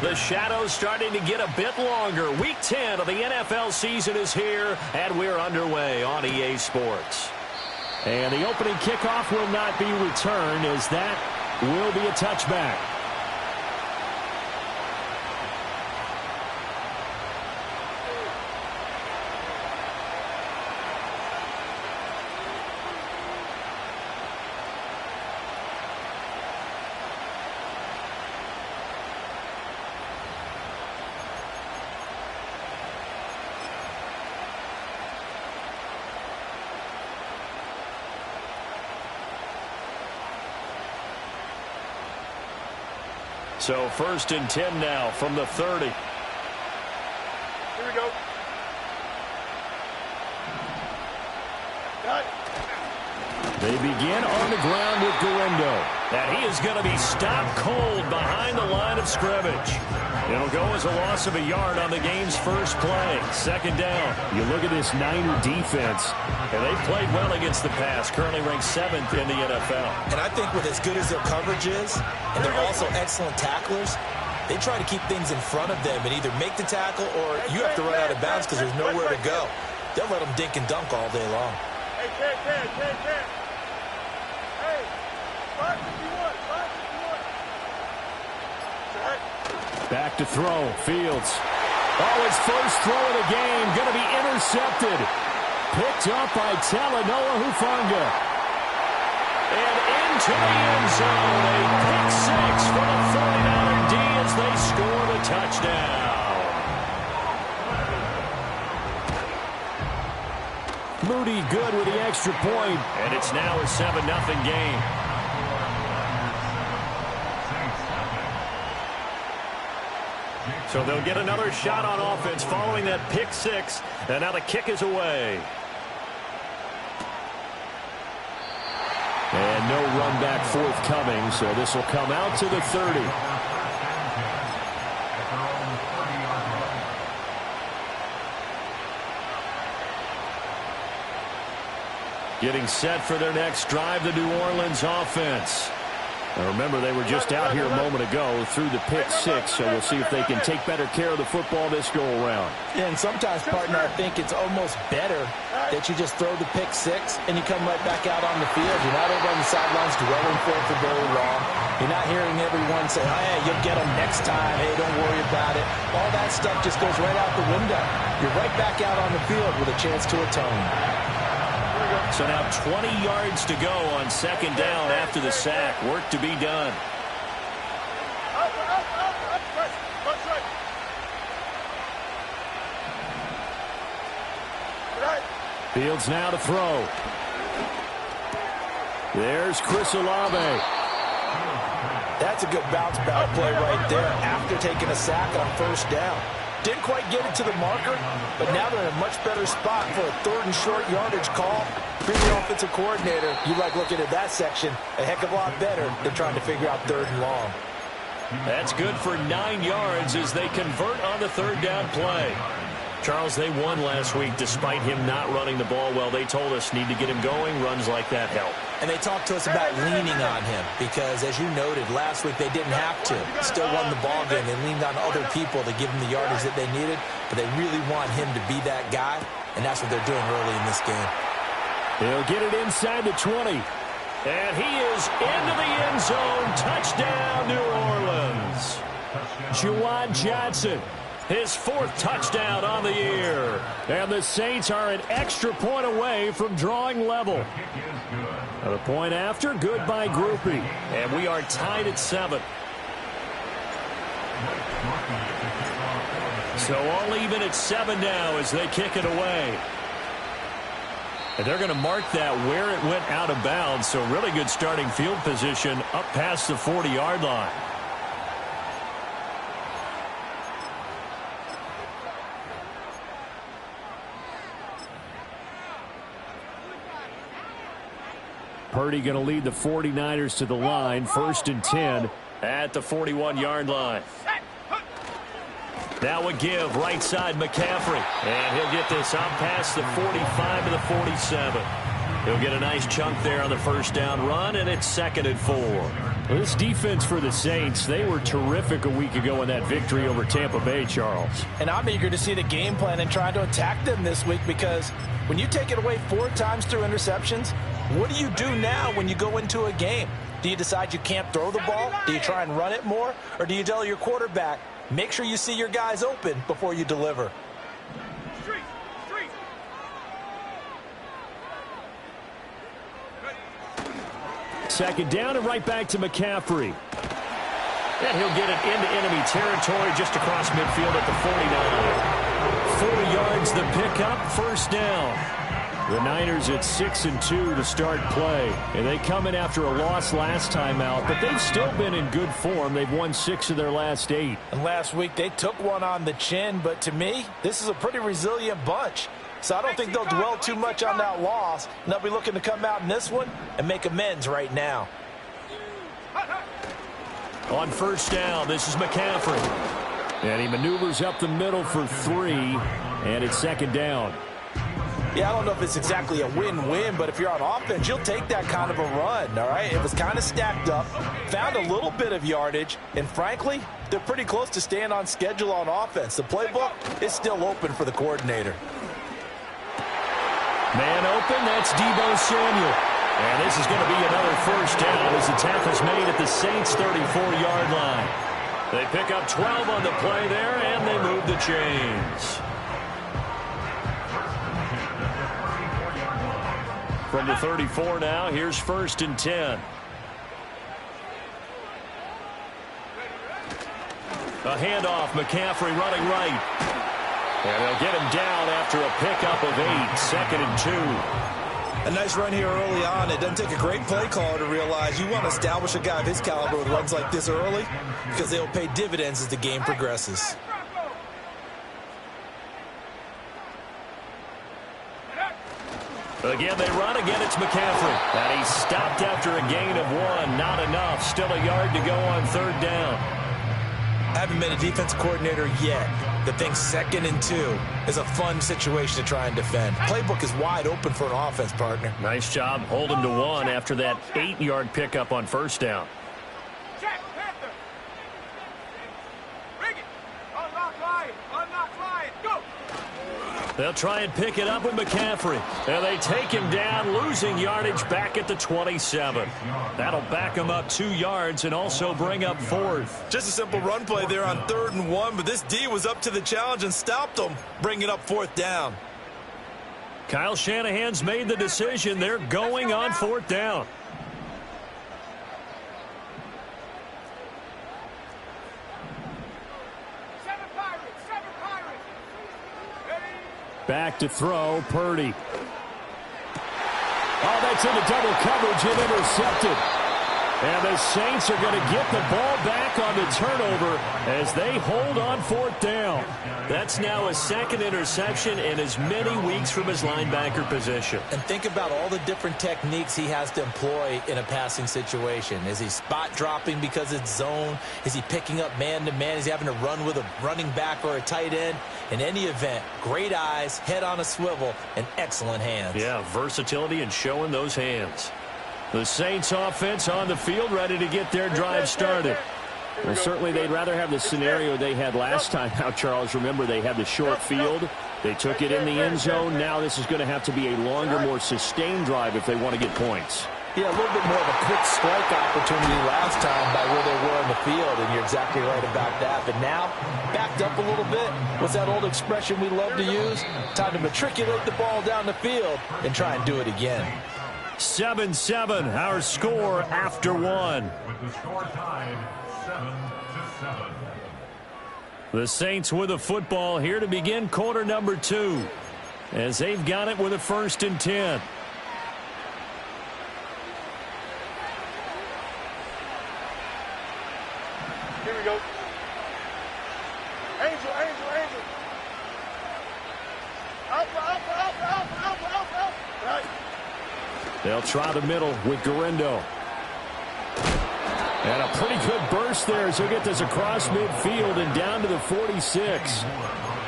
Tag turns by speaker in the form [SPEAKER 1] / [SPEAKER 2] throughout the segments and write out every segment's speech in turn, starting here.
[SPEAKER 1] The shadow's starting to get a bit longer. Week 10 of the NFL season is here, and we're underway on EA Sports.
[SPEAKER 2] And the opening kickoff will not be returned, as that will be a touchback.
[SPEAKER 1] So 1st and 10 now from the 30.
[SPEAKER 3] Here we go. Got it.
[SPEAKER 2] They begin on the ground with Guendo.
[SPEAKER 1] And he is going to be stopped cold behind the line of scrimmage. It'll go as a loss of a yard on the game's first play. 2nd down.
[SPEAKER 2] You look at this Niner defense.
[SPEAKER 1] And they've played well against the pass, currently ranked 7th in the NFL.
[SPEAKER 4] And I think with as good as their coverage is, and they're also excellent tacklers, they try to keep things in front of them and either make the tackle or you have to run out of bounds because there's nowhere to go. They'll let them dink and dunk all day long.
[SPEAKER 3] Hey, Ken. Hey, 551.
[SPEAKER 2] Back to throw. Fields. Oh, his first throw of the game. Going to be intercepted. Picked up by Talanoa Hufanga.
[SPEAKER 1] And into the end zone. A pick six for the 49er D as they score the touchdown.
[SPEAKER 2] Moody good with the extra point.
[SPEAKER 1] And it's now a 7-0 game. So they'll get another shot on offense following that pick six. And now the kick is away.
[SPEAKER 2] And no run back forthcoming, so this will come out to the 30. Getting set for their next drive, the New Orleans offense. Now remember, they were just out here a moment ago through the pick six, so we'll see if they can take better care of the football this go-around.
[SPEAKER 4] Yeah, and sometimes, partner, I think it's almost better that you just throw the pick six and you come right back out on the field. You're not over on the sidelines dwelling for it for very long. You're not hearing everyone say, oh, hey, you'll get them next time. Hey, don't worry about it. All that stuff just goes right out the window. You're right back out on the field with a chance to atone.
[SPEAKER 1] So now 20 yards to go on 2nd down after the sack. Work to be done.
[SPEAKER 2] Fields now to throw. There's Chris Olave.
[SPEAKER 4] That's a good bounce back play right there after taking a sack on 1st down. Didn't quite get it to the marker, but now they're in a much better spot for a 3rd and short yardage call. Being the offensive coordinator, you like looking at that section a heck of a lot better than trying to figure out 3rd and long.
[SPEAKER 1] That's good for 9 yards as they convert on the 3rd down play. Charles, they won last week despite him not running the ball well. They told us need to get him going. Runs like that help.
[SPEAKER 4] And they talked to us about leaning on him because, as you noted, last week they didn't have to. Still won the ball game. They leaned on other people to give them the yardage that they needed, but they really want him to be that guy, and that's what they're doing early in this game.
[SPEAKER 2] He'll get it inside the 20.
[SPEAKER 1] And he is into the end zone. Touchdown, New Orleans.
[SPEAKER 2] Juwan Johnson.
[SPEAKER 1] His 4th touchdown on the year.
[SPEAKER 2] And the Saints are an extra point away from drawing level. And a point after, good by Grupe.
[SPEAKER 1] And we are tied at 7. So all even at 7 now as they kick it away. And they're going to mark that where it went out of bounds. So really good starting field position up past the 40-yard line.
[SPEAKER 2] Purdy going to lead the 49ers to the line. 1st and 10
[SPEAKER 1] at the 41-yard line. Now a give right side McCaffrey. And he'll get this up past the 45 to the 47. He'll get a nice chunk there on the 1st down run, and it's 2nd and 4. Well, this defense for the Saints, they were terrific a week ago in that victory over Tampa Bay, Charles.
[SPEAKER 4] And I'm eager to see the game plan and try to attack them this week, because when you take it away 4 times through interceptions, what do you do now when you go into a game? Do you decide you can't throw the ball? Do you try and run it more? Or do you tell your quarterback, make sure you see your guys open before you deliver?
[SPEAKER 1] Second down and right back to McCaffrey. And he'll get it into enemy territory just across midfield at the 49. 4 yards the pickup, first down. The Niners at 6-2 to start play. And they come in after a loss last time out, but they've still been in good form. They've won 6 of their last 8.
[SPEAKER 4] And last week they took one on the chin, but to me, this is a pretty resilient bunch. So I don't think they'll dwell too much on that loss. And they'll be looking to come out in this one and make amends right now.
[SPEAKER 1] On first down, this is McCaffrey. And he maneuvers up the middle for 3, and it's second down.
[SPEAKER 4] Yeah, I don't know if it's exactly a win-win, but if you're on offense, you'll take that kind of a run, all right? It was kind of stacked up, found a little bit of yardage, and frankly, they're pretty close to staying on schedule on offense. The playbook is still open for the coordinator.
[SPEAKER 1] Man open, that's Deebo Samuel. And this is going to be another first down as the tackle's made at the Saints' 34-yard line. They pick up 12 on the play there, and they move the chains. From the 34 now, here's first and 10. A handoff, McCaffrey running right. And they'll get him down after a pickup of 8, second and 2.
[SPEAKER 4] A nice run here early on. It doesn't take a great play caller to realize you want to establish a guy of his caliber with runs like this early, because they'll pay dividends as the game progresses.
[SPEAKER 1] Again, they run. Again, it's McCaffrey. And he's stopped after a gain of 1. Not enough. Still a yard to go on third down.
[SPEAKER 4] I haven't been a defensive coordinator yet that thinks second and 2 is a fun situation to try and defend. Playbook is wide open for an offense, partner.
[SPEAKER 1] Nice job holding to 1 after that 8-yard pickup on first down.
[SPEAKER 3] Check, Panther. Bring it. Unlock line. Unlock line. Go.
[SPEAKER 1] They'll try and pick it up with McCaffrey. And they take him down, losing yardage back at the 27. That'll back him up 2 yards and also bring up 4th.
[SPEAKER 4] Just a simple run play there on 3rd and 1, but this D was up to the challenge and stopped them, bringing up 4th down.
[SPEAKER 1] Kyle Shanahan's made the decision. They're going on 4th down. Back to throw, Purdy. Oh, that's into double coverage and intercepted. And the Saints are going to get the ball back on the turnover as they hold on 4th down. That's now a 2nd interception in as many weeks from his linebacker position.
[SPEAKER 4] And think about all the different techniques he has to employ in a passing situation. Is he spot dropping because it's zone? Is he picking up man-to-man? Is he having to run with a running back or a tight end? In any event, great eyes, head on a swivel, and excellent hands.
[SPEAKER 1] Yeah, versatility and showing those hands. The Saints offense on the field, ready to get their drive started. Well, certainly they'd rather have the scenario they had last time out, Charles. Remember, they had the short field. They took it in the end zone. Now this is going to have to be a longer, more sustained drive if they want to get points.
[SPEAKER 4] Yeah, a little bit more of a quick strike opportunity last time by where they were on the field, and you're exactly right about that. But now, backed up a little bit. What's that old expression we love to use? Time to matriculate the ball down the field and try and do it again.
[SPEAKER 1] 7-7, our score after 1.
[SPEAKER 5] With the score tied 7-7.
[SPEAKER 1] The Saints with a football here to begin quarter number 2, as they've got it with a 1st and 10.
[SPEAKER 3] Here we go. Angel, angel, angel. Alpha. Right.
[SPEAKER 1] They'll try the middle with Garindo. And a pretty good burst there as he'll get this across midfield and down to the 46.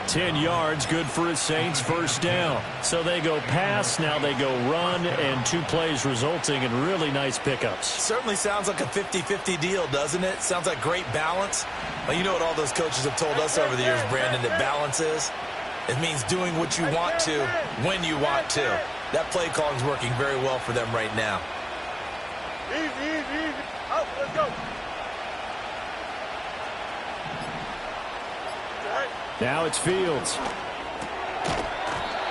[SPEAKER 1] 10 yards, good for his Saints, first down. So they go pass, now they go run, and 2 plays resulting in really nice pickups.
[SPEAKER 4] Certainly sounds like a 50-50 deal, doesn't it? Sounds like great balance. Well, you know what all those coaches have told us over the years, Brandon, that balance is? It means doing what you want to when you want to. That play calling is working very well for them right now.
[SPEAKER 3] Easy. Out, let's go.
[SPEAKER 1] Now it's Fields.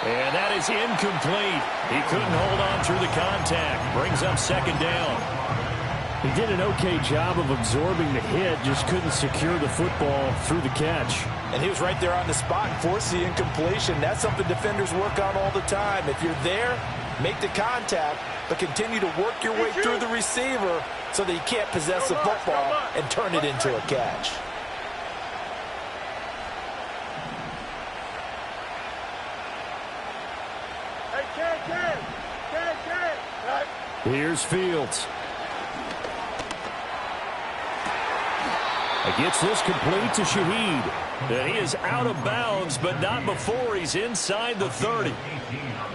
[SPEAKER 1] And that is incomplete. He couldn't hold on through the contact. Brings up second down. He did an okay job of absorbing the hit, just couldn't secure the football through the catch.
[SPEAKER 4] And he was right there on the spot and forced the incompletion. That's something defenders work on all the time. If you're there, make the contact, but continue to work your way through the receiver so that he can't possess the football and turn it into a catch.
[SPEAKER 1] Here's Fields. He gets this complete to Shaheed. And he is out of bounds, but not before he's inside the 30.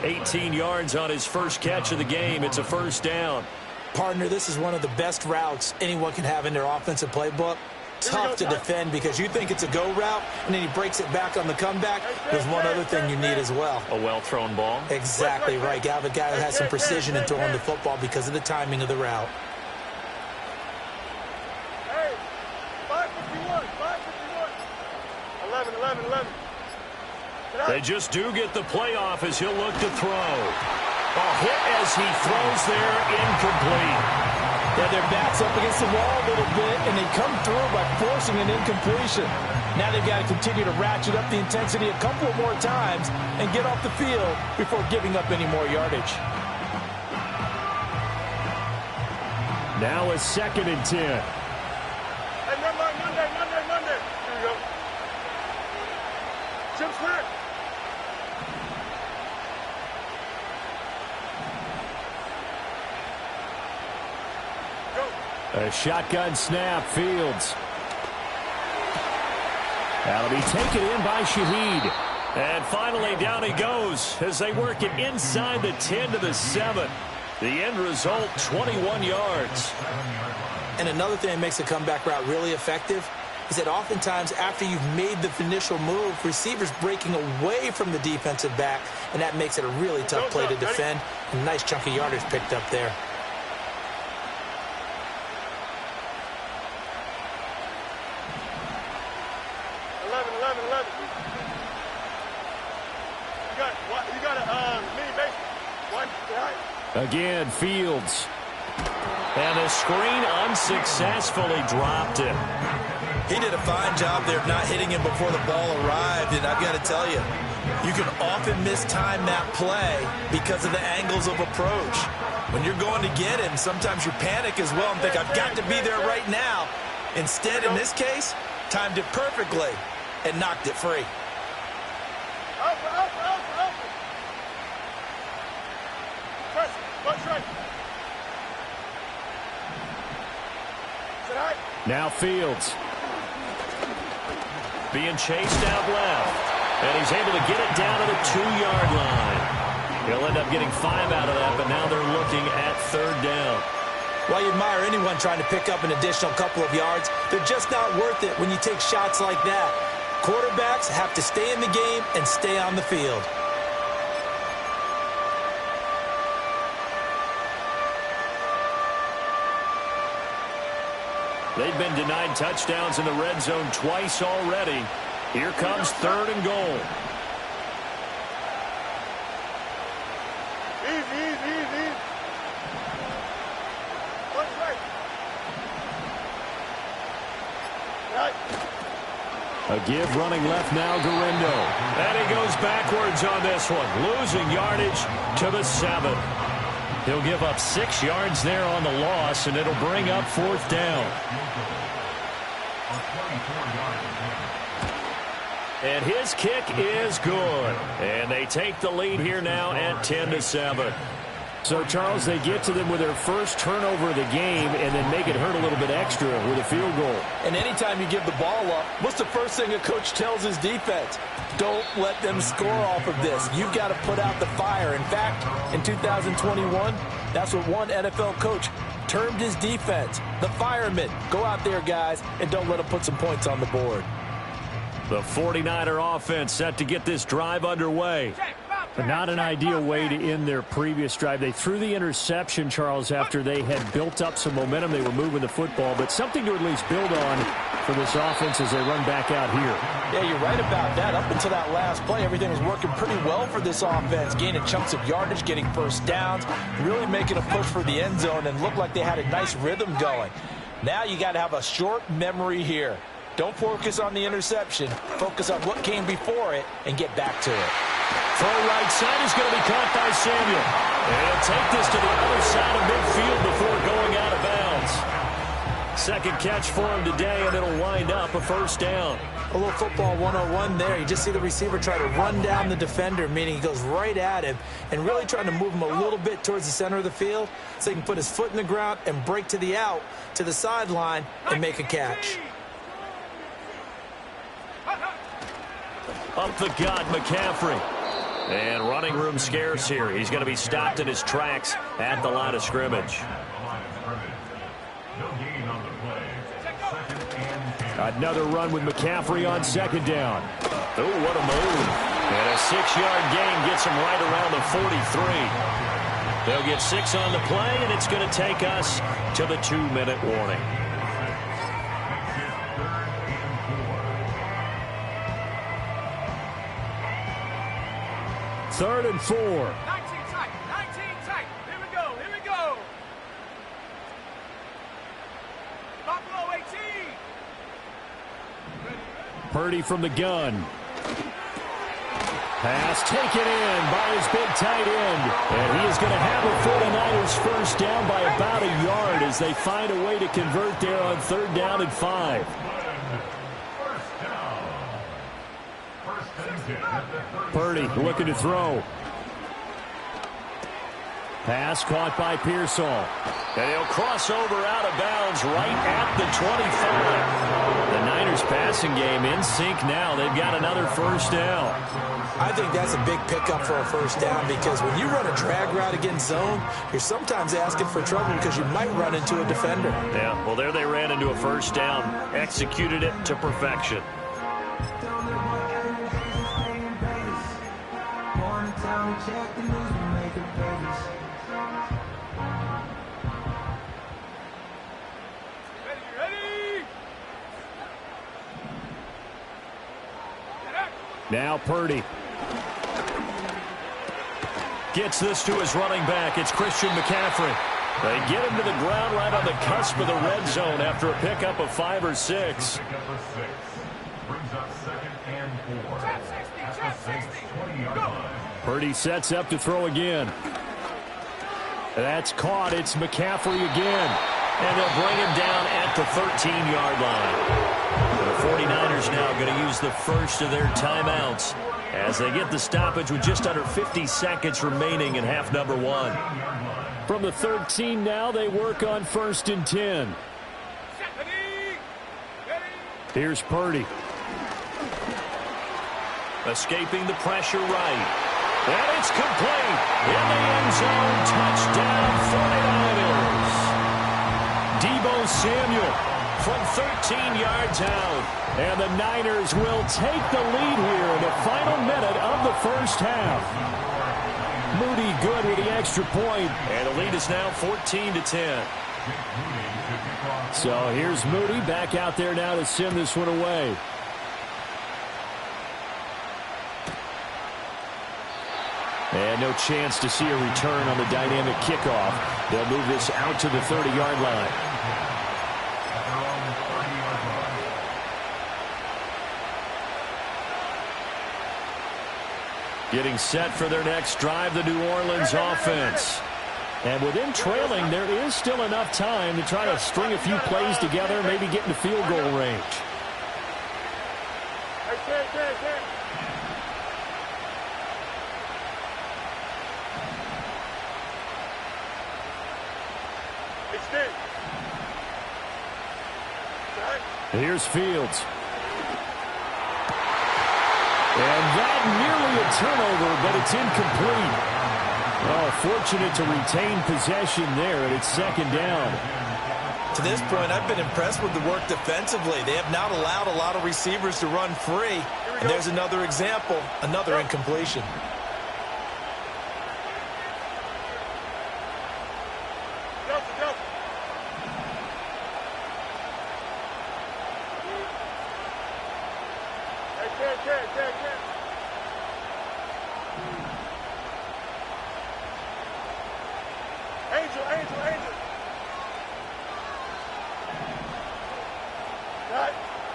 [SPEAKER 1] 18 yards on his first catch of the game. It's a first down.
[SPEAKER 4] Partner, this is one of the best routes anyone can have in their offensive playbook. Tough to defend because you think it's a go route, and then he breaks it back on the comeback. There's one other thing you need as well.
[SPEAKER 1] A well-thrown ball.
[SPEAKER 4] Exactly right. You have a guy that has some precision in throwing the football because of the timing of the route.
[SPEAKER 3] Hey, 551. 11.
[SPEAKER 1] They just do get the playoff as he'll look to throw. A hit as he throws there, incomplete.
[SPEAKER 4] Yeah, their back's up against the wall a little bit, and they come through by forcing an incompletion. Now they've got to continue to ratchet up the intensity a couple of more times and get off the field before giving up any more yardage.
[SPEAKER 1] Now a 2nd and 10.
[SPEAKER 3] Hey, Monday. Here we go. Chip snap.
[SPEAKER 1] A shotgun snap, Fields. That'll be taken in by Shaheed. And finally down he goes as they work it inside the 10 to the 7. The end result, 21 yards.
[SPEAKER 4] And another thing that makes a comeback route really effective is that oftentimes after you've made the initial move, receivers breaking away from the defensive back, and that makes it a really tough play to defend. A nice chunk of yardage picked up there.
[SPEAKER 1] Again, Fields. And the screen unsuccessfully dropped it.
[SPEAKER 4] He did a fine job there of not hitting him before the ball arrived, and I've got to tell you, you can often mistime that play because of the angles of approach. When you're going to get him, sometimes you panic as well and think, I've got to be there right now. Instead, in this case, timed it perfectly and knocked it free.
[SPEAKER 1] Now Fields. Being chased out left. And he's able to get it down to the 2-yard line. He'll end up getting 5 out of that, but now they're looking at 3rd down.
[SPEAKER 4] While you admire anyone trying to pick up an additional couple of yards, they're just not worth it when you take shots like that. Quarterbacks have to stay in the game and stay on the field.
[SPEAKER 1] They've been denied touchdowns in the red zone twice already. Here comes 3rd and goal.
[SPEAKER 3] Easy. Right.
[SPEAKER 1] A give running left now, Garindo. And he goes backwards on this one, losing yardage to the 7. He'll give up 6 yards there on the loss, and it'll bring up 4th down. And his kick is good. And they take the lead here now at 10 to 7.
[SPEAKER 2] So, Charles, they get to them with their first turnover of the game and then make it hurt a little bit extra with a field goal.
[SPEAKER 4] And anytime you give the ball up, what's the first thing a coach tells his defense? Don't let them score off of this. You've got to put out the fire. In fact, in 2021, that's what one NFL coach termed his defense, the firemen. Go out there, guys, and don't let them put some points on the board.
[SPEAKER 1] The 49er offense set to get this drive underway.
[SPEAKER 2] But not an ideal way to end their previous drive. They threw the interception, Charles, after they had built up some momentum. They were moving the football, but something to at least build on for this offense as they run back out here.
[SPEAKER 4] Yeah, you're right about that. Up until that last play, everything was working pretty well for this offense, gaining chunks of yardage, getting first downs, really making a push for the end zone, and looked like they had a nice rhythm going. Now you got to have a short memory here. Don't focus on the interception. Focus on what came before it and get back to it.
[SPEAKER 1] Throw right side is going to be caught by Samuel. And he'll take this to the other side of midfield before going out of bounds. Second catch for him today, and it'll wind up a first down.
[SPEAKER 4] A little football 101 there. You just see the receiver try to run down the defender, meaning he goes right at him and really trying to move him a little bit towards the center of the field so he can put his foot in the ground and break to the out, to the sideline, and make a catch.
[SPEAKER 1] Up the gut, McCaffrey. And running room scarce here. He's going to be stopped in his tracks at the line of scrimmage.
[SPEAKER 2] Another run with McCaffrey on second down.
[SPEAKER 1] Oh, what a move. And a 6-yard gain gets him right around the 43. They'll get 6 on the play, and it's going to take us to the 2-minute warning.
[SPEAKER 2] Third and 4.
[SPEAKER 3] 19 tight. 19 tight. Here we go. Here we go. Buffalo 18.
[SPEAKER 2] Purdy from the gun. Pass taken in by his big tight end. And he is going to have the 49ers first down by about a yard as they find a way to convert there on third down and 5. Purdy looking to throw. Pass caught by Pearsall.
[SPEAKER 1] And he'll cross over out of bounds right at the 25. The Niners passing game in sync now. They've got another first down.
[SPEAKER 4] I think that's a big pickup for a first down because when you run a drag route against zone, you're sometimes asking for trouble because you might run into a defender.
[SPEAKER 1] Yeah, well, there they ran into a first down. Executed it to perfection.
[SPEAKER 2] Now Purdy.
[SPEAKER 1] Gets this to his running back. It's Christian McCaffrey. They get him to the ground right on the cusp of the red zone after a pickup of 5 or 6.
[SPEAKER 2] Purdy sets up to throw again. That's caught. It's McCaffrey again.
[SPEAKER 1] And they'll bring him down at the 13-yard line. The 49ers now going to use the first of their timeouts as they get the stoppage with just under 50 seconds remaining in half number 1.
[SPEAKER 2] From the 13 now, they work on first and 10. Here's Purdy.
[SPEAKER 1] Escaping the pressure right. And it's complete. In the end zone, touchdown 49ers. Deebo Samuel from 13 yards out.
[SPEAKER 2] And the Niners will take the lead here in the final minute of the first half. Moody good with the extra point.
[SPEAKER 1] And the lead is now 14-10.
[SPEAKER 2] So here's Moody back out there now to send this one away. And no chance to see a return on the dynamic kickoff. They'll move this out to the 30-yard line.
[SPEAKER 1] Getting set for their next drive, the New Orleans offense.
[SPEAKER 2] And with them trailing, there is still enough time to try to string a few plays together, maybe get into field goal range.
[SPEAKER 1] Here's Fields. And that nearly a turnover, but it's incomplete. Oh, fortunate to retain possession there, and it's second down.
[SPEAKER 4] To this point, I've been impressed with the work defensively. They have not allowed a lot of receivers to run free. And there's another example, another incompletion.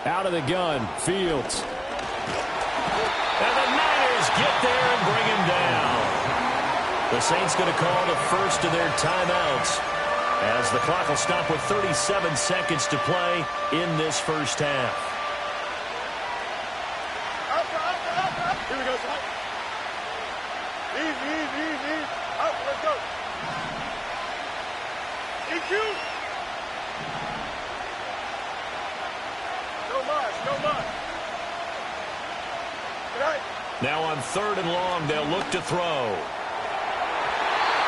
[SPEAKER 1] Out of the gun, Fields. And the Niners get there and bring him down. The Saints going to call the first of their timeouts as the clock will stop with 37 seconds to play in this first half.
[SPEAKER 3] Here we go, son. Easy. Out, let's go. EQ. No much. Right.
[SPEAKER 1] Now on 3rd and long, they'll look to throw.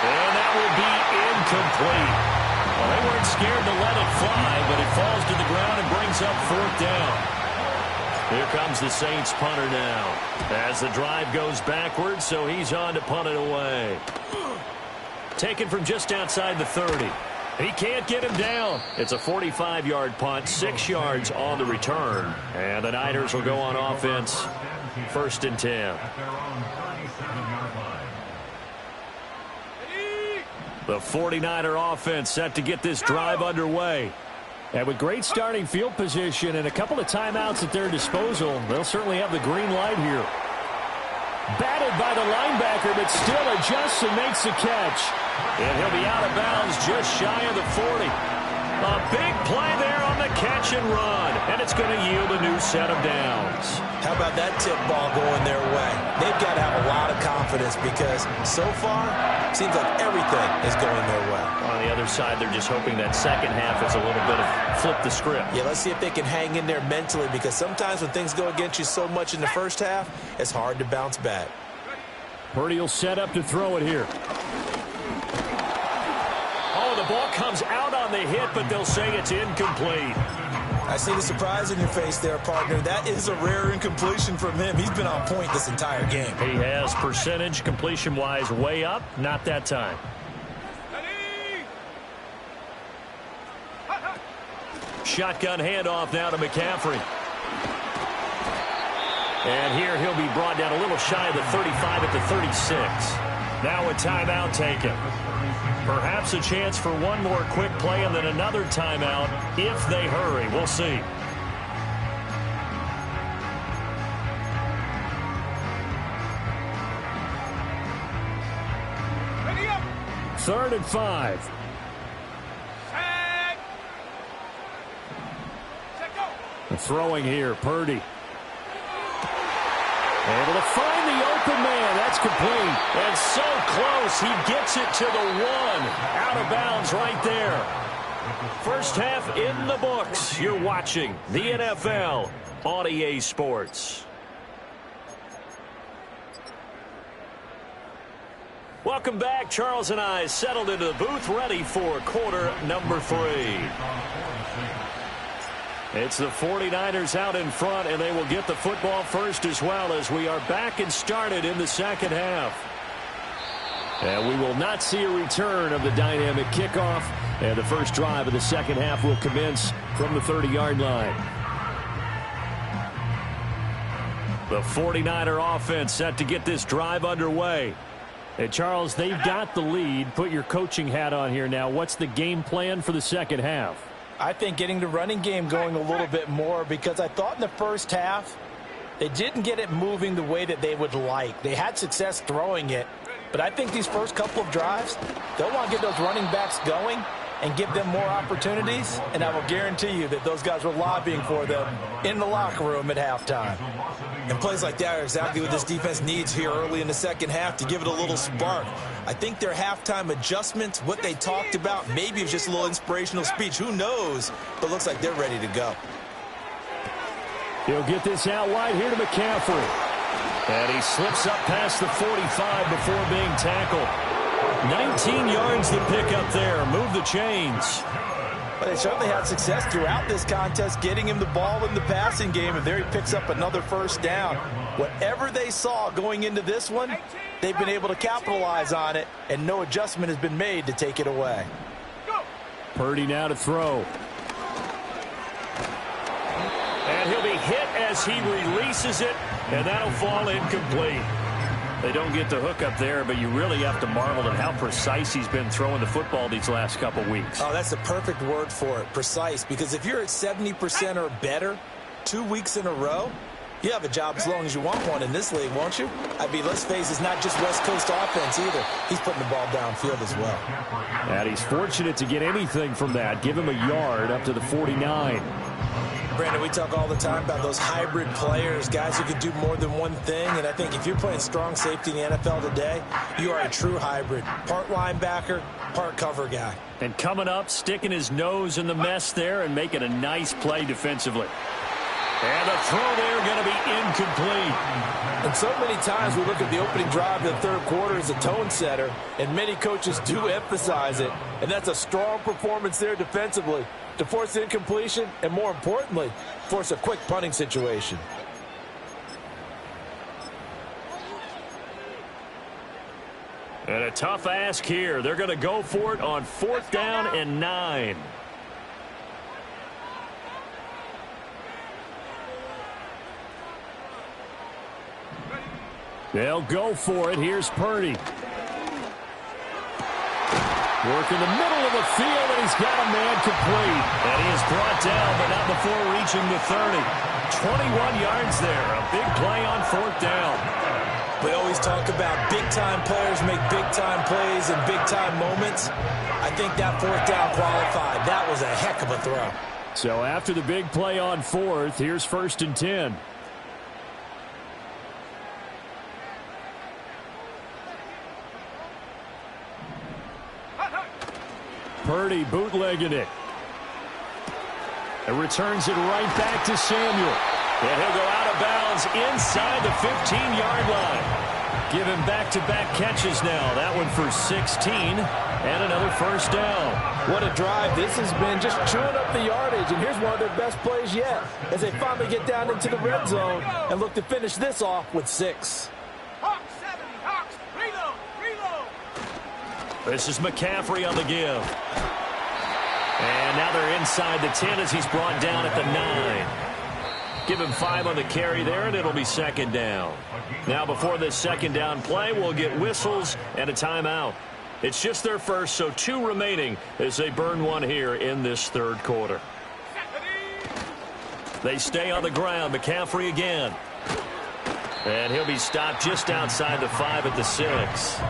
[SPEAKER 1] And that will be incomplete. Well, they weren't scared to let it fly, but it falls to the ground and brings up 4th down. Here comes the Saints punter now. As the drive goes backwards, so he's on to punt it away. Taken from just outside the 30. He can't get him down. It's a 45-yard punt, 6 yards on the return. And the Niners will go on offense, 1st and 10.
[SPEAKER 5] At their own 37-yard line.
[SPEAKER 1] The 49er offense set to get this drive underway. And with great starting field position and a couple of timeouts at their disposal, they'll certainly have the green light here. Batted by the linebacker, but still adjusts and makes the catch. And he'll be out of bounds just shy of the 40. A big play there on the catch and run. And it's going to yield a new set of downs.
[SPEAKER 4] How about that tip ball going their way? They've got to have a lot of confidence because so far, it seems like everything is going their way.
[SPEAKER 1] On the other side, they're just hoping that second half is a little bit of flip the script.
[SPEAKER 4] Yeah, let's see if they can hang in there mentally because sometimes when things go against you so much in the first half, it's hard to bounce back.
[SPEAKER 1] Purdy will set up to throw it here. Oh, the ball comes out on the hit, but they'll say it's incomplete.
[SPEAKER 4] I see the surprise in your face there, partner. That is a rare incompletion from him. He's been on point this entire game.
[SPEAKER 1] He has percentage completion-wise way up. Not that time. Shotgun handoff now to McCaffrey. And here he'll be brought down a little shy of the 35 at the 36. Now a timeout taken. Perhaps a chance for one more quick play and then another timeout if they hurry. We'll see.
[SPEAKER 3] Ready up.
[SPEAKER 1] 3rd and 5.
[SPEAKER 3] Set go.
[SPEAKER 1] Throwing here, Purdy. Able to find the open man. That's complete. And so close. He gets it to the 1. Out of bounds right there. First half in the books. You're watching the NFL on EA Sports. Welcome back. Charles and I settled into the booth ready for quarter number 3. It's the 49ers out in front, and they will get the football first as well as we are back and started in the second half. And we will not see a return of the dynamic kickoff, and the first drive of the second half will commence from the 30-yard line. The 49er offense set to get this drive underway. And Charles, they've got the lead. Put your coaching hat on here now. What's the game plan for the second half?
[SPEAKER 4] I think getting the running game going a little bit more because I thought in the first half they didn't get it moving the way that they would like. They had success throwing it, but I think these first couple of drives, they'll want to get those running backs going and give them more opportunities, and I will guarantee you that those guys were lobbying for them in the locker room at halftime.
[SPEAKER 6] And plays like that are exactly what this defense needs here early in the second half to give it a little spark. I think their halftime adjustments, what they talked about, maybe it was just a little inspirational speech. Who knows? But looks like they're ready to go.
[SPEAKER 2] He'll get this out wide here to McCaffrey.
[SPEAKER 1] And he slips up past the 45 before being tackled. 19 yards to pick up there. Move the chains.
[SPEAKER 4] But they certainly had success throughout this contest, getting him the ball in the passing game, and there he picks up another first down. Whatever they saw going into this one, they've been able to capitalize on it, and no adjustment has been made to take it away.
[SPEAKER 2] Purdy now to throw.
[SPEAKER 1] And he'll be hit as he releases it, and that'll fall incomplete. They don't get the hook up there, but you really have to marvel at how precise he's been throwing the football these last couple weeks.
[SPEAKER 6] Oh, that's the perfect word for it, precise, because if you're at 70% or better 2 weeks in a row, you have a job as long as you want one in this league, won't you? I mean, let's face it, it's not just West Coast offense either. He's putting the ball downfield as well.
[SPEAKER 2] And he's fortunate to get anything from that. Give him a yard up to the 49.
[SPEAKER 6] Brandon, we talk all the time about those hybrid players, guys who can do more than one thing, and I think if you're playing strong safety in the NFL today, you are a true hybrid. Part linebacker, part cover guy.
[SPEAKER 1] And coming up, sticking his nose in the mess there and making a nice play defensively. And the throw there going to be incomplete.
[SPEAKER 4] And so many times we look at the opening drive of the third quarter as a tone setter, and many coaches do emphasize it, and that's a strong performance there defensively to force incompletion and, more importantly, force a quick punting situation.
[SPEAKER 1] And a tough ask here. They're going to go for it on 4th down and 9.
[SPEAKER 2] They'll go for it. Here's Purdy. Work in the middle of the field, and he's got a man complete.
[SPEAKER 1] And he is brought down, but not before reaching the 30. 21 yards there. A big play on 4th down.
[SPEAKER 6] We always talk about big-time players make big-time plays in big-time moments. I think that 4th down qualified. That was a heck of a throw.
[SPEAKER 2] So after the big play on 4th, here's 1st and 10. Purdy bootlegging it. And returns it right back to Samuel.
[SPEAKER 1] And he'll go out of bounds inside the 15-yard line. Give him back-to-back catches now. That one for 16 and another first down.
[SPEAKER 4] What a drive this has been, just chewing up the yardage. And here's one of their best plays yet as they finally get down into the red zone and look to finish this off with 6.
[SPEAKER 3] Hawks, 70, Hawks, reload, reload.
[SPEAKER 1] This is McCaffrey on the give. And now they're inside the 10 as he's brought down at the 9. Give him 5 on the carry there, and it'll be 2nd down. Now before this 2nd down play, we'll get whistles and a timeout. It's just their first, so 2 remaining as they burn one here in this 3rd quarter. They stay on the ground. McCaffrey again. And he'll be stopped just outside the 5 at the 6.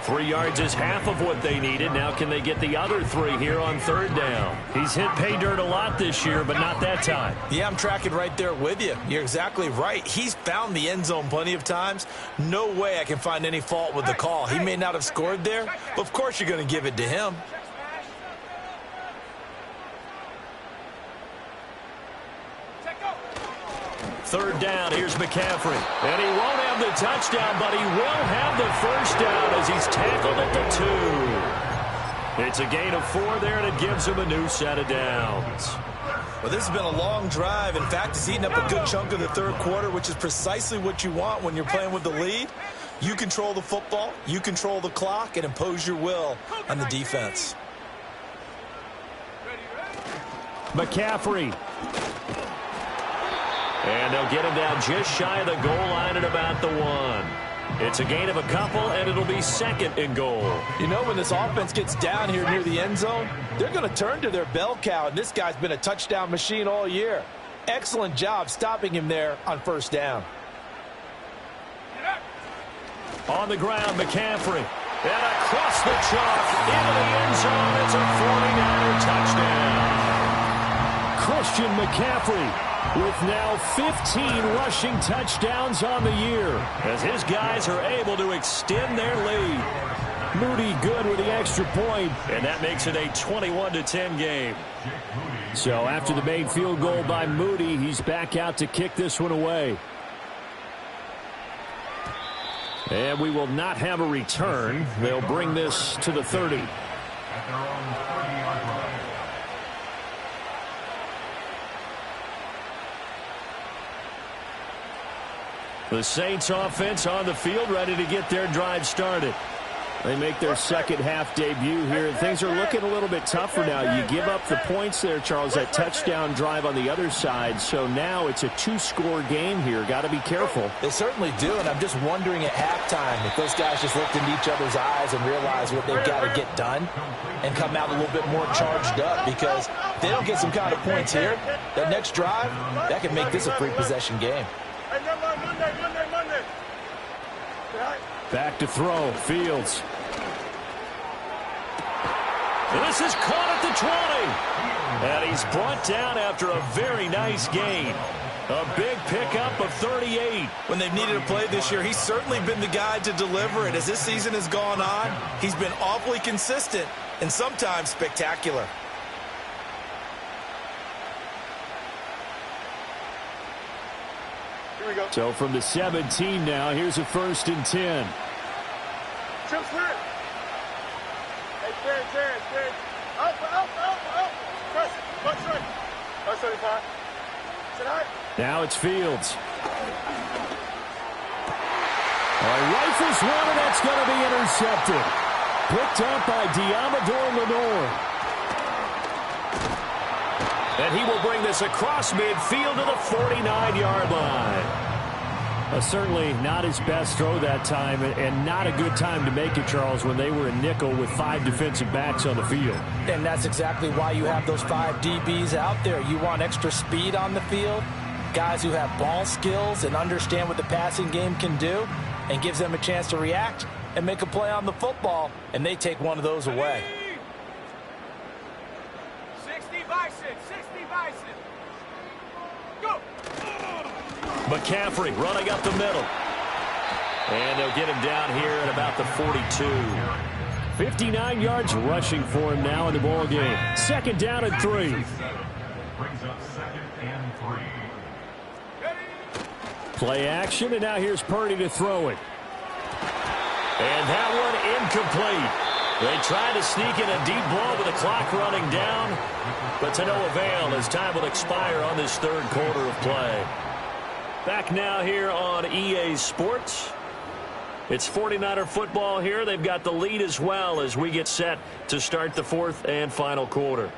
[SPEAKER 1] 3 yards is half of what they needed. Now can they get the other 3 here on 3rd down? He's hit pay dirt a lot this year, but not that time.
[SPEAKER 6] Yeah, I'm tracking right there with you. You're exactly right. He's found the end zone plenty of times. No way I can find any fault with the call. He may not have scored there, but of course you're going to give it to him.
[SPEAKER 1] Third down, here's McCaffrey. And he won't have the touchdown, but he will have the first down as he's tackled at the 2. It's a gain of 4 there, and it gives him a new set of downs.
[SPEAKER 6] Well, this has been a long drive. In fact, it's eaten up a good chunk of the 3rd quarter, which is precisely what you want when you're playing with the lead. You control the football, you control the clock, and impose your will on the defense.
[SPEAKER 2] McCaffrey.
[SPEAKER 1] And they'll get him down just shy of the goal line at about the 1. It's a gain of a couple, and it'll be 2nd and goal.
[SPEAKER 4] You know, when this offense gets down here near the end zone, they're going to turn to their bell cow, and this guy's been a touchdown machine all year. Excellent job stopping him there on 1st down.
[SPEAKER 1] On the ground, McCaffrey. And across the chalk into the end zone. It's a 49er touchdown.
[SPEAKER 2] Christian McCaffrey with now 15 rushing touchdowns on the year,
[SPEAKER 1] as his guys are able to extend their lead.
[SPEAKER 2] Moody good with the extra point,
[SPEAKER 1] and that makes it a 21-10 game.
[SPEAKER 2] So after the made field goal by Moody, he's back out to kick this one away. And we will not have a return. They'll bring this to the 30.
[SPEAKER 5] At their own 30-yard line.
[SPEAKER 1] The Saints offense on the field, ready to get their drive started.
[SPEAKER 2] They make their second half debut here. Things are looking a little bit tougher now. You give up the points there, Charles, that touchdown drive on the other side. So now it's a two-score game here. Got to be careful.
[SPEAKER 4] They certainly do, and I'm just wondering at halftime if those guys just looked into each other's eyes and realized what they've got to get done and come out a little bit more charged up, because if they don't get some kind of points here, that next drive, that could make this a free-possession game.
[SPEAKER 3] Monday.
[SPEAKER 2] Back to throw, Fields.
[SPEAKER 1] This is caught at the 20. And he's brought down after a very nice gain. A big pickup of 38.
[SPEAKER 6] When they've needed a play this year, he's certainly been the guy to deliver it. As this season has gone on, he's been awfully consistent and sometimes spectacular.
[SPEAKER 3] Here we go.
[SPEAKER 2] So from the 17 now, here's a 1st and 10.
[SPEAKER 3] Chip Smith. Hey, Terry. Out. Press. Punch right. That's 35. Sit high.
[SPEAKER 2] Now it's Fields. Rifles one, and that's going to be intercepted. Picked up by Diamador Lenore.
[SPEAKER 1] And he will bring this across midfield to the 49-yard line.
[SPEAKER 2] Certainly not his best throw that time, and not a good time to make it, Charles, when they were in nickel with 5 defensive backs on the field.
[SPEAKER 4] And that's exactly why you have those 5 DBs out there. You want extra speed on the field, guys who have ball skills and understand what the passing game can do, and gives them a chance to react and make a play on the football, and they take one of those away.
[SPEAKER 3] 60 Bison. Go.
[SPEAKER 1] McCaffrey running up the middle. And they'll get him down here at about the 42.
[SPEAKER 2] 59 yards rushing for him now in the ball game. 2nd down and 3.
[SPEAKER 5] Brings up 2nd and 3.
[SPEAKER 2] Play action, and now here's Purdy to throw it.
[SPEAKER 1] And that one incomplete. They tried to sneak in a deep ball with the clock running down, but to no avail as time will expire on this 3rd quarter of play. Back now here on EA Sports. It's 49er football here. They've got the lead as well as we get set to start the 4th and final quarter.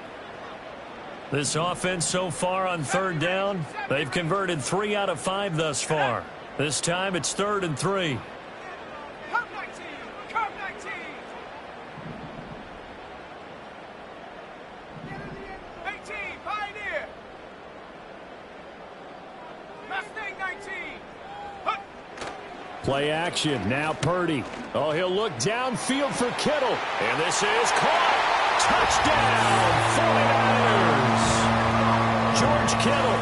[SPEAKER 1] This offense so far on 3rd down, they've converted 3 out of 5 thus far. This time it's 3rd and 3.
[SPEAKER 3] Come 19. 18, Pioneer. Mustang 19.
[SPEAKER 2] Play action. Now Purdy. Oh, he'll look downfield for Kittle.
[SPEAKER 1] And this is caught. Touchdown, 49ers. George Kittle,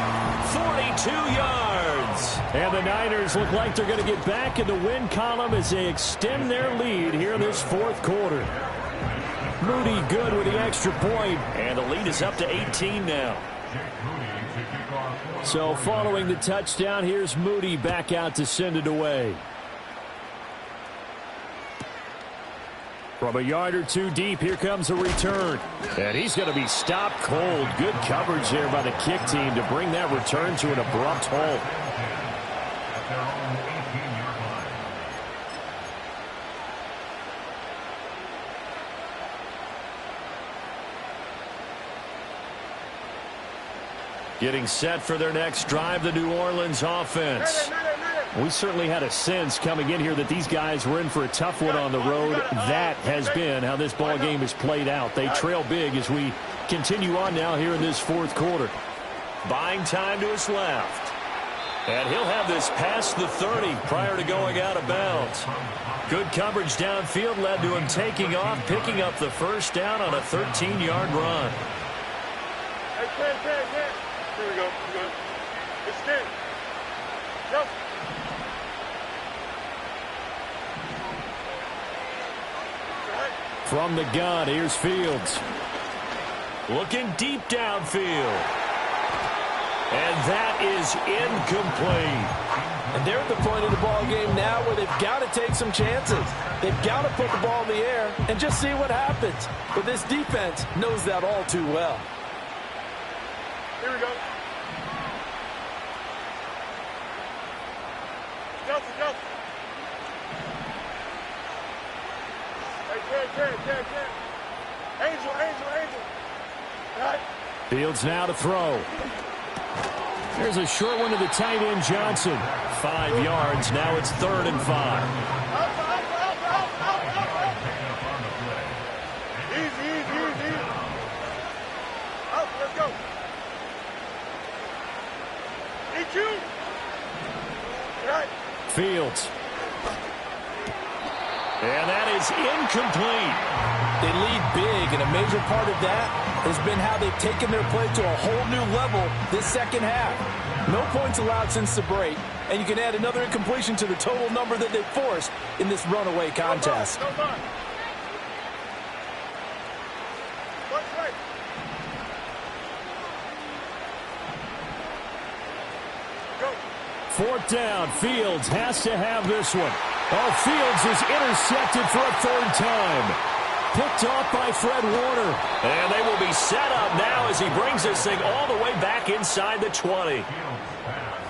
[SPEAKER 1] 42 yards.
[SPEAKER 2] And the Niners look like they're going to get back in the win column as they extend their lead here in this 4th quarter. Moody good with the extra point.
[SPEAKER 1] And the lead is up to 18 now.
[SPEAKER 2] So following the touchdown, here's Moody back out to send it away. From a yard or 2 deep, here comes a return. And he's going to be stopped cold. Good coverage there by the kick team to bring that return to an abrupt halt.
[SPEAKER 5] At their own 18-yard line.
[SPEAKER 1] Getting set for their next drive, the New Orleans offense.
[SPEAKER 2] We certainly had a sense coming in here that these guys were in for a tough one on the road. That has been how this ball game has played out. They trail big as we continue on now here in this 4th quarter.
[SPEAKER 1] Buying time to his left. And he'll have this past the 30 prior to going out of bounds. Good coverage downfield led to him taking off, picking up the first down on a 13-yard run.
[SPEAKER 3] Hey, Ken. Here we go. It's 10. Go.
[SPEAKER 2] From the gun, here's Fields.
[SPEAKER 1] Looking deep downfield. And that is incomplete.
[SPEAKER 4] And they're at the point of the ball game now where they've got to take some chances. They've got to put the ball in the air and just see what happens. But this defense knows that all too well.
[SPEAKER 3] Here we go. Go. Hey, Ken. Angel. Right.
[SPEAKER 2] Fields now to throw. There's a short one to the tight end, Johnson.
[SPEAKER 1] 5 yards. Now it's 3rd and 5.
[SPEAKER 3] Easy. Up, let's go. EQ. Right.
[SPEAKER 2] Fields.
[SPEAKER 1] And that is incomplete.
[SPEAKER 4] They lead big, and a major part of that has been how they've taken their play to a whole new level this second half. No points allowed since the break, and you can add another incompletion to the total number that they've forced in this runaway contest.
[SPEAKER 3] Go. What's right? Go.
[SPEAKER 2] 4th down. Fields has to have this one. Oh, Fields is intercepted for a 3rd time. Picked off by Fred Warner.
[SPEAKER 1] And they will be set up now as he brings this thing all the way back inside the 20.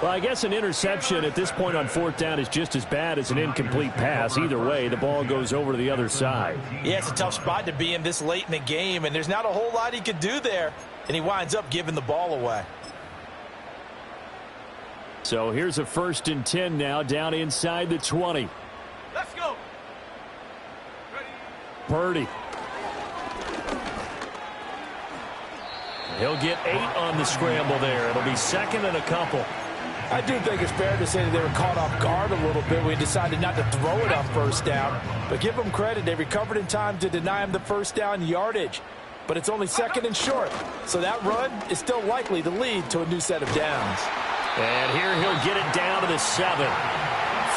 [SPEAKER 2] Well, I guess an interception at this point on 4th down is just as bad as an incomplete pass. Either way, the ball goes over to the other side.
[SPEAKER 4] Yeah, it's a tough spot to be in this late in the game, and there's not a whole lot he could do there, and he winds up giving the ball away.
[SPEAKER 2] So here's a 1st and 10 now, down inside the 20.
[SPEAKER 3] Let's go.
[SPEAKER 2] Purdy.
[SPEAKER 1] He'll get 8 on the scramble there. It'll be 2nd and a couple.
[SPEAKER 4] I do think it's fair to say that they were caught off guard a little bit. We decided not to throw it on 1st down. But give them credit. They recovered in time to deny him the 1st down yardage. But it's only 2nd and short. So that run is still likely to lead to a new set of downs.
[SPEAKER 1] And here he'll get it down to the 7.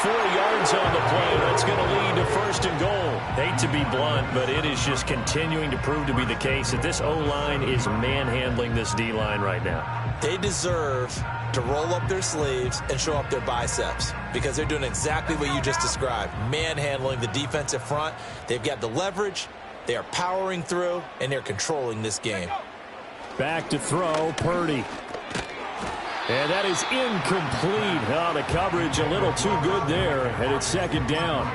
[SPEAKER 1] 4 yards on the play. That's going to lead to 1st and goal. Hate to be blunt, but it is just continuing to prove to be the case that this O-line is manhandling this D-line right now.
[SPEAKER 6] They deserve to roll up their sleeves and show up their biceps because they're doing exactly what you just described, manhandling the defensive front. They've got the leverage, they are powering through, and they're controlling this game.
[SPEAKER 2] Back to throw, Purdy. And that is incomplete. Oh, the coverage a little too good there, and it's 2nd down.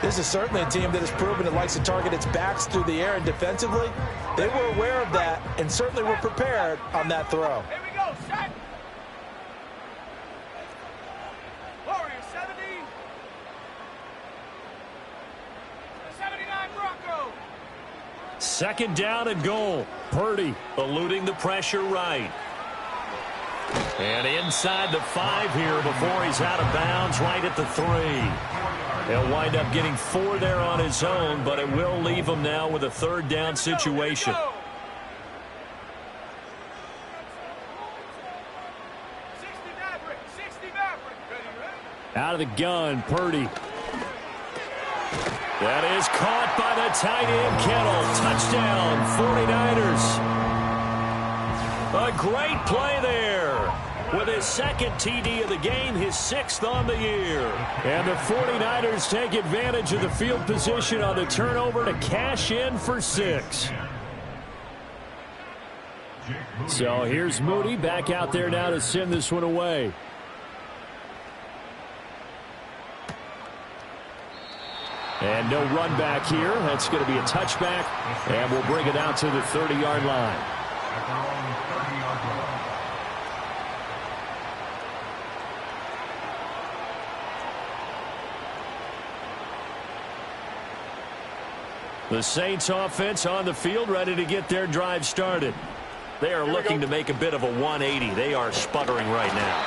[SPEAKER 4] This is certainly a team that has proven it likes to target its backs through the air, and defensively, they were aware of that and certainly were prepared on that throw.
[SPEAKER 3] Here we go. Set. Warriors 70. 79 Bronco.
[SPEAKER 1] 2nd down and goal. Purdy eluding the pressure right. And inside the 5 here before he's out of bounds, right at the 3. He'll wind up getting 4 there on his own, but it will leave him now with a 3rd down situation.
[SPEAKER 3] 60 Maverick. Ready?
[SPEAKER 2] Out of the gun, Purdy.
[SPEAKER 1] That is caught by the tight end, Kittle. Touchdown, 49ers. A great play there. With his 2nd TD of the game, his 6th on the year.
[SPEAKER 2] And the 49ers take advantage of the field position on the turnover to cash in for 6. So here's Moody back out there now to send this one away. And no run back here. That's going to be a touchback, and we'll bring it out to the 30-yard line.
[SPEAKER 1] The Saints offense on the field, ready to get their drive started. They are looking to make a bit of a 180. They are sputtering right now.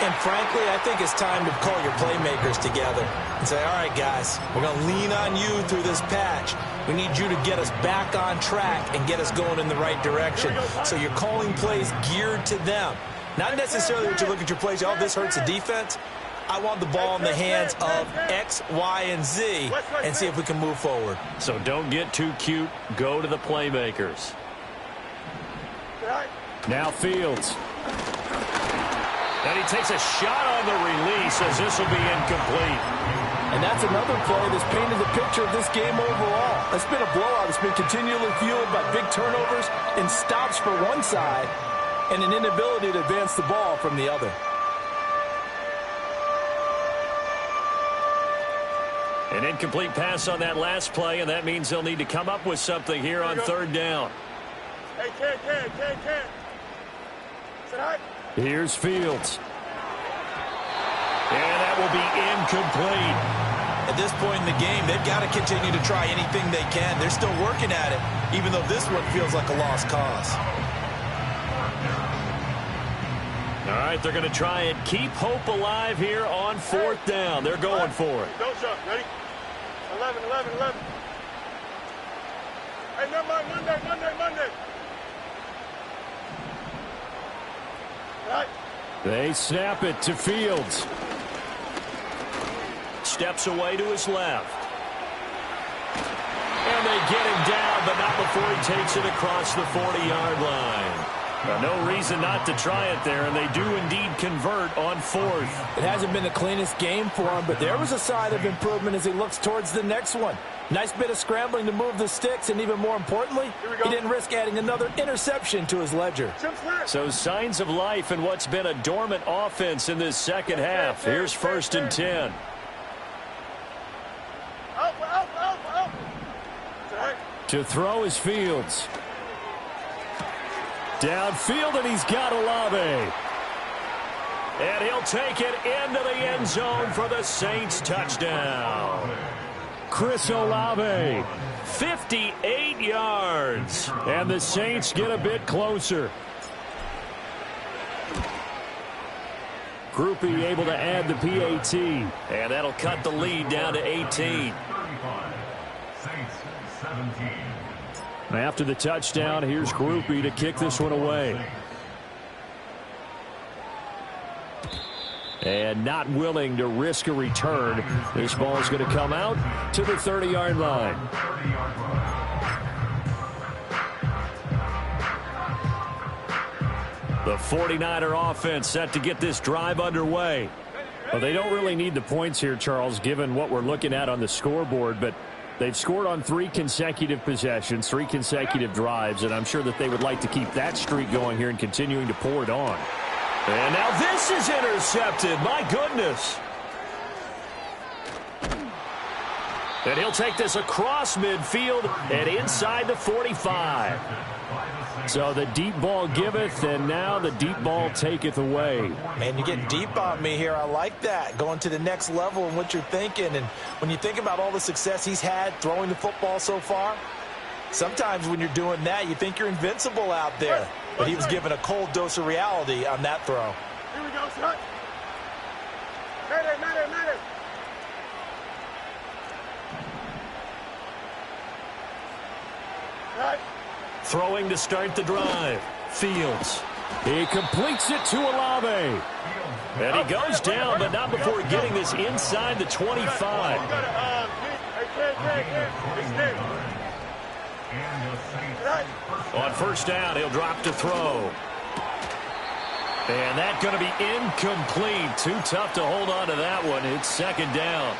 [SPEAKER 6] And frankly, I think it's time to call your playmakers together and say, all right, guys, we're going to lean on you through this patch. We need you to get us back on track and get us going in the right direction. So you're calling plays geared to them. Not necessarily that you look at your plays, oh, this hurts the defense. I want the ball in the hands of X, Y, and Z and see if we can move forward.
[SPEAKER 1] So don't get too cute. Go to the playmakers. Now Fields. And he takes a shot on the release as this will be incomplete.
[SPEAKER 4] And that's another play that's painted the picture of this game overall. It's been a blowout. It's been continually fueled by big turnovers and stops for one side and an inability to advance the ball from the other.
[SPEAKER 1] An incomplete pass on that last play, and that means they'll need to come up with something here on third down.
[SPEAKER 3] Hey, Ken. Sit high.
[SPEAKER 1] Here's Fields. And that will be incomplete.
[SPEAKER 6] At this point in the game, they've got to continue to try anything they can. They're still working at it, even though this one feels like a lost cause.
[SPEAKER 1] All right, they're going to try and keep hope alive here on fourth down. They're going for it.
[SPEAKER 3] Don't shot. Ready? 11. Hey, never mind. Monday. Right.
[SPEAKER 1] They snap it to Fields. Steps away to his left. And they get him down, but not before he takes it across the 40-yard line. Now, no reason not to try it there, and they do indeed convert on fourth.
[SPEAKER 4] It hasn't been the cleanest game for him, but there was a sign of improvement as he looks towards the next one. Nice bit of scrambling to move the sticks, and even more importantly, he didn't risk adding another interception to his ledger.
[SPEAKER 1] So signs of life in what's been a dormant offense in this second half. Here's 1st and 10.
[SPEAKER 3] Out.
[SPEAKER 1] To throw is Fields. Downfield, and he's got Olave. And he'll take it into the end zone for the Saints touchdown. Chris Olave, 58 yards. And the Saints get a bit closer. Groupie able to add the PAT. And that'll cut the lead down to 18.
[SPEAKER 5] 35. Saints 17.
[SPEAKER 1] After the touchdown, here's Groupie to kick this one away. And not willing to risk a return. This ball is going to come out to the 30-yard line. The 49er offense set to get this drive underway. Well, they don't really need the points here, Charles, given what we're looking at on the scoreboard, but they've scored on 3 consecutive possessions, 3 consecutive drives, and I'm sure that they would like to keep that streak going here and continuing to pour it on. And now this is intercepted. My goodness. And he'll take this across midfield and inside the 45. So the deep ball giveth, and now the deep ball taketh away.
[SPEAKER 6] Man, you're getting deep on me here. I like that. Going to the next level in what you're thinking. And when you think about all the success he's had throwing the football so far, sometimes when you're doing that, you think you're invincible out there. But he was given a cold dose of reality on that throw.
[SPEAKER 3] Here we go, son. Mayday. Right.
[SPEAKER 1] Throwing to start the drive. Fields. He completes it to Olave. And he goes down, but not before getting this inside the 25. On first down, he'll drop to throw. And that's going to be incomplete. Too tough to hold on to that one. It's second down.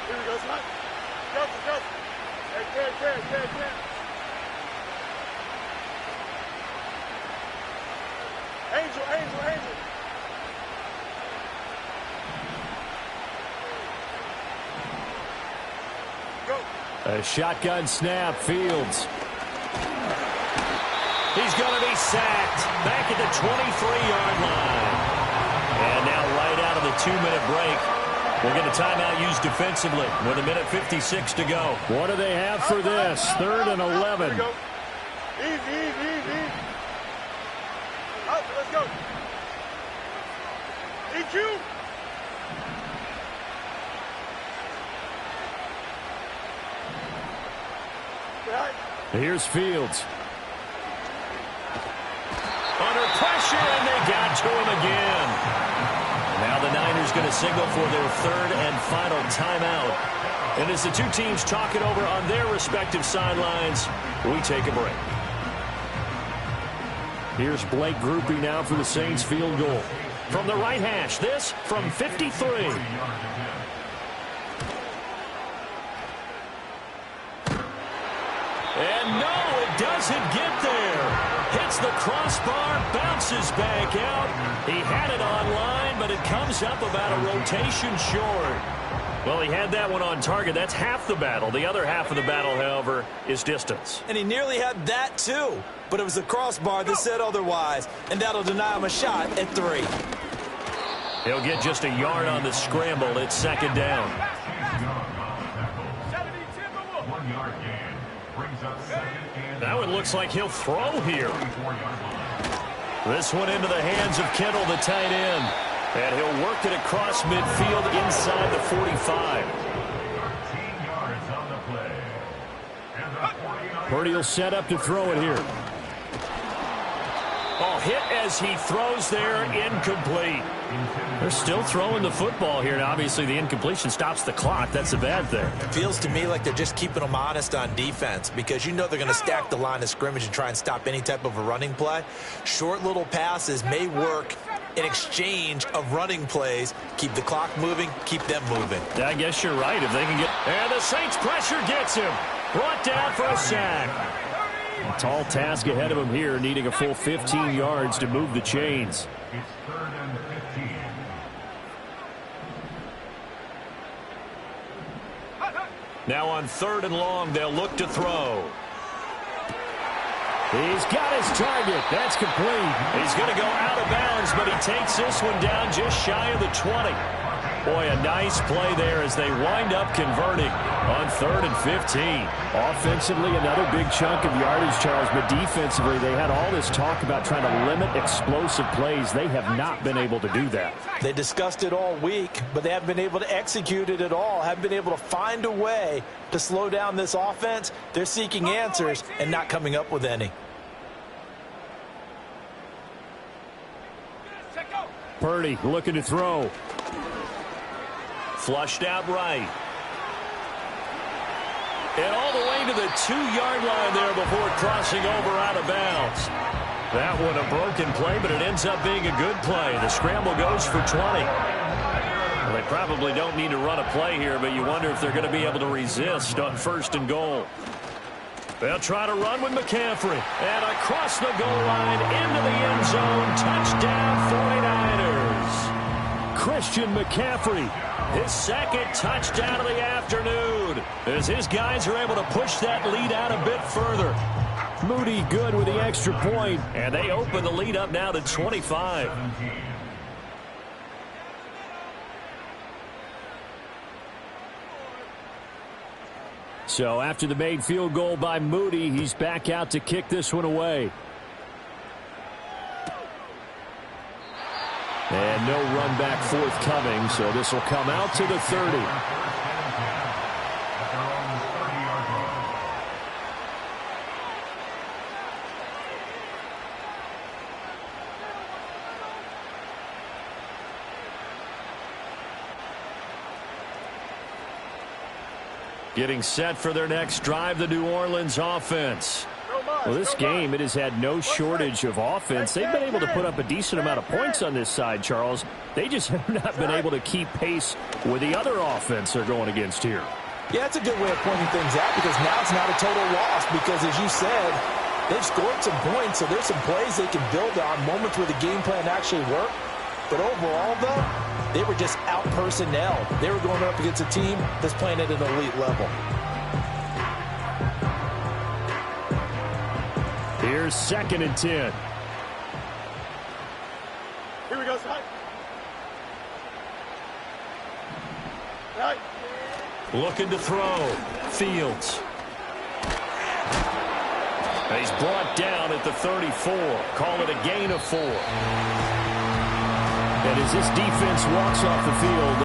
[SPEAKER 3] Here we go, son. Go. Hey, Ken. Angel. Go.
[SPEAKER 1] A shotgun snap, Fields. He's going to be sacked back at the 23-yard line. And now right out of the 2-minute break, We'll get a timeout used defensively with 1:56 to go.
[SPEAKER 2] What do they have for this? 3rd and 11.
[SPEAKER 3] Easy, easy, easy. Out, let's go. EQ.
[SPEAKER 2] Here's Fields.
[SPEAKER 1] Under pressure, and they got to him again. Now the Niners going to signal for their 3rd and final timeout. And as the two teams talk it over on their respective sidelines, we take a break.
[SPEAKER 2] Here's Blake Grupe now for the Saints field goal.
[SPEAKER 1] From the right hash, this from 53. And no, it doesn't get there. Hits the crossbar, bounces back out. He had it on line, but it comes up about a rotation short. Well, he had that one on target. That's half the battle. The other half of the battle, however, is distance.
[SPEAKER 6] And he nearly had that, too. But it was the crossbar that said otherwise, and that'll deny him a shot at 3.
[SPEAKER 1] He'll get just a yard on the scramble. It's 2nd down.
[SPEAKER 5] 1 yard gain. Brings up 2nd and
[SPEAKER 1] That one looks like he'll throw here. This one into the hands of Kittle, the tight end. And he'll work it across midfield inside the 45.
[SPEAKER 5] 13 yards on the play. And the 40-yard
[SPEAKER 2] Purdy will set up to throw it here.
[SPEAKER 1] Oh, hit as he throws there, incomplete. They're still throwing the football here, and obviously the incompletion stops the clock. That's a bad thing.
[SPEAKER 6] Feels to me like they're just keeping them honest on defense because you know they're going to stack the line of scrimmage and try and stop any type of a running play. Short little passes may work in exchange of running plays. Keep the clock moving, keep them moving.
[SPEAKER 1] I guess you're right. If they can get... And the Saints pressure gets him. Brought down for a sack.
[SPEAKER 2] A tall task ahead of him here, needing a full 15 yards to move the chains.
[SPEAKER 5] It's 3rd and 15.
[SPEAKER 1] Now on 3rd and long, they'll look to throw.
[SPEAKER 2] He's got his target. That's complete.
[SPEAKER 1] He's going to go out of bounds, but he takes this one down just shy of the 20. Boy, a nice play there as they wind up converting on 3rd and 15.
[SPEAKER 2] Offensively, another big chunk of yardage, Charles, but defensively, they had all this talk about trying to limit explosive plays. They have not been able to do that.
[SPEAKER 4] They discussed it all week, but they haven't been able to execute it at all. Haven't been able to find a way to slow down this offense. They're seeking answers and not coming up with any.
[SPEAKER 2] Purdy looking to throw.
[SPEAKER 1] Flushed out right. And all the way to the 2-yard line there before crossing over out of bounds. That one a broken play, but it ends up being a good play. The scramble goes for 20. Well, they probably don't need to run a play here, but you wonder if they're going to be able to resist on 1st and goal. They'll try to run with McCaffrey. And across the goal line into the end zone. Touchdown 49ers.
[SPEAKER 2] Christian McCaffrey.
[SPEAKER 1] His 2nd touchdown of the afternoon as his guys are able to push that lead out a bit further.
[SPEAKER 2] Moody good with the extra point.
[SPEAKER 1] And they open the lead up now to 25.
[SPEAKER 2] So after the made field goal by Moody, he's back out to kick this one away. And no run back forthcoming, so this will come out to the 30.
[SPEAKER 1] Getting set for their next drive, the New Orleans offense.
[SPEAKER 2] Well, this game, it has had no shortage of offense. They've been able to put up a decent amount of points on this side, Charles. They just have not been able to keep pace with the other offense they're going against here.
[SPEAKER 4] Yeah, it's a good way of pointing things out because now it's not a total loss because, as you said, they've scored some points, so there's some plays they can build on, moments where the game plan actually worked. But overall, though, they were just out-personnel. They were going up against a team that's playing at an elite level.
[SPEAKER 2] Here's 2nd and 10.
[SPEAKER 3] Here we go, son.
[SPEAKER 1] Looking to throw. Fields. And he's brought down at the 34. Call it a gain of 4.
[SPEAKER 2] And as this defense walks off the field,